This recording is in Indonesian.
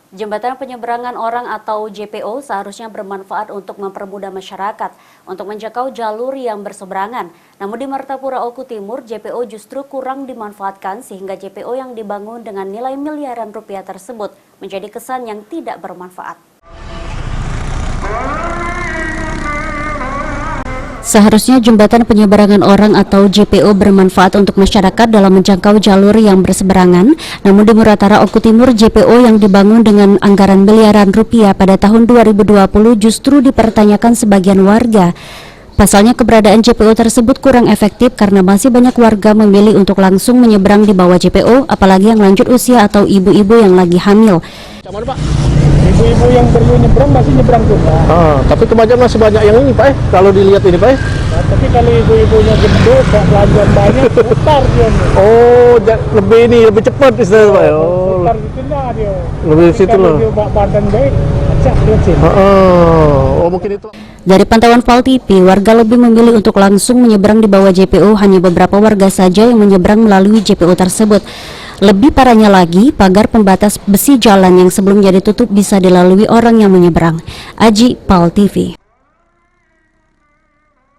Jembatan penyeberangan orang atau JPO seharusnya bermanfaat untuk mempermudah masyarakat untuk menjangkau jalur yang berseberangan. Namun di Martapura Oku Timur, JPO justru kurang dimanfaatkan sehingga JPO yang dibangun dengan nilai miliaran rupiah tersebut menjadi kesan yang tidak bermanfaat. Seharusnya jembatan penyeberangan orang atau JPO bermanfaat untuk masyarakat dalam menjangkau jalur yang berseberangan. Namun di Muratara Oku Timur, JPO yang dibangun dengan anggaran miliaran rupiah pada tahun 2020 justru dipertanyakan sebagian warga. Pasalnya keberadaan JPO tersebut kurang efektif karena masih banyak warga memilih untuk langsung menyeberang di bawah JPO, apalagi yang lanjut usia atau ibu-ibu yang lagi hamil. Mana, Pak? Ibu-ibu yang perlu nyebrang masih nyebrang juga. Tapi kebanyakan masih banyak yang ini, Pak. Kalau dilihat ini, Pak. Nah, tapi kalau ibu-ibunya gendut, belanjaan banyak, putar dia. Oh, lebih cepat istilahnya, Pak. Oh, putar itulah dia. Lebih situ loh. Kalau dia badan baik, acak dia sini. Oh, mungkin itu. Dari pantauan Val TV, warga lebih memilih untuk langsung menyeberang di bawah JPO. Hanya beberapa warga saja yang menyeberang melalui JPO tersebut. Lebih parahnya lagi, pagar pembatas besi jalan yang sebelumnya ditutup bisa dilalui orang yang menyeberang. Aji, Val TV.